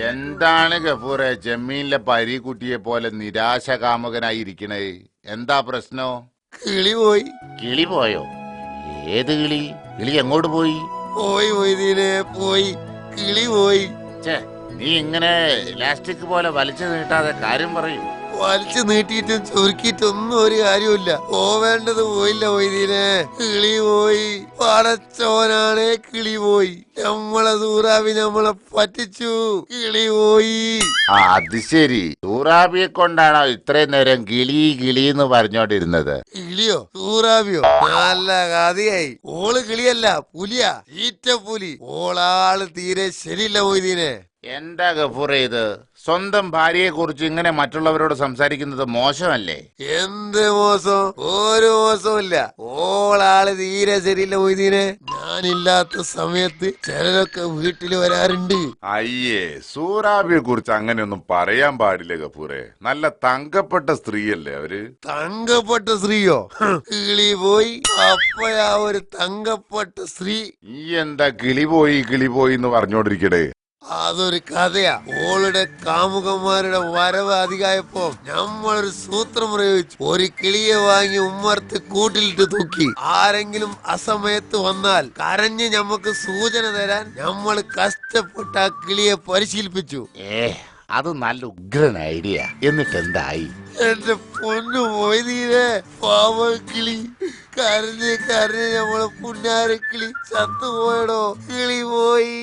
എന്താണ് ഗഫൂറെ ജമീനിലെ പരീക്കുട്ടിയെ പോലെ നിരാശ കാമുകനായിരിക്കണേ? എന്താ പ്രശ്നോ? കിളി പോയി. കിളി പോയോ? ഏത് കിളി? കിളി എങ്ങോട്ട് പോയി? പോയി പോയി കിളി പോയി. നീ ഇങ്ങനെ ഇലാസ്റ്റിക് പോലെ വലിച്ചു നീട്ടാതെ കാര്യം പറയൂ. വലിച്ചു നീട്ടിയിട്ടും ചുരുക്കിയിട്ടൊന്നും ഒരു കാര്യമില്ല. പോവേണ്ടത് പോയില്ല മൊയ്തീനെ. കിളി പോയി. പടച്ചോനാണേ കിളി പോയി. നമ്മളെ സൂറാബി നമ്മളെ പറ്റിച്ചു. കിളി പോയി. അത് ശരി, സൂറാബിയെ കൊണ്ടാണോ ഇത്രയും നേരം കിളി കിളി എന്ന് പറഞ്ഞോണ്ടിരുന്നത്? കിളിയോ സൂറാബിയോ? നല്ല കഥയായി. ഓള് കിളിയല്ല, പുലിയാ, ഈറ്റപ്പുലി. ഓളാള് തീരെ ശരിയില്ല മൊയ്തീനെ. എന്താ ഗഫൂറെ ഇത്? സ്വന്തം ഭാര്യയെ കുറിച്ച് ഇങ്ങനെ മറ്റുള്ളവരോട് സംസാരിക്കുന്നത് മോശമല്ലേ? എന്ത് മോശം? ഒരു മോശമില്ല. ഓളാള് തീരെ ശരിയില്ല മൊയ്തീനെ. ഞാനില്ലാത്ത സമയത്ത് ചിലരൊക്കെ വീട്ടിൽ വരാറുണ്ട്. അയ്യേ, സൂറാബിയെ കുറിച്ച് അങ്ങനെയൊന്നും പറയാൻ പാടില്ല ഗഫൂറെ. നല്ല തങ്കപ്പെട്ട സ്ത്രീയല്ലേ അവര്? തങ്കപ്പെട്ട സ്ത്രീയോ? കിളി പോയി. അപ്പോഴാ ഒരു തങ്കപ്പെട്ട സ്ത്രീ. ഈ എന്താ കിളി പോയി എന്ന് പറഞ്ഞോണ്ടിരിക്കടേ? അതൊരു കഥയാ. ഓളുടെ കാമുകന്മാരുടെ വരവ് അധികമായപ്പോ നമ്മളൊരു സൂത്രം പ്രയോഗിച്ചു. ഒരു കിളിയെ വാങ്ങി ഉമ്മർത്ത് കൂട്ടിലിട്ട് തൂക്കി. ആരെങ്കിലും അസമയത്ത് വന്നാൽ കരഞ്ഞ് ഞമ്മക്ക് സൂചന തരാൻ നമ്മൾ കഷ്ടപ്പെട്ട് ആ കിളിയെ പരിശീലിപ്പിച്ചു. അത് നല്ല ഉഗ്രൻ ഐഡിയ. എന്നിട്ട് എന്തായി? എന്റെ പൊന്നു മൊയ്തീനെ, പാവ കിളി കരഞ്ഞ് നമ്മളെ പുന്നാര കിളി ചത്തുപോയടോ. കിളി പോയി.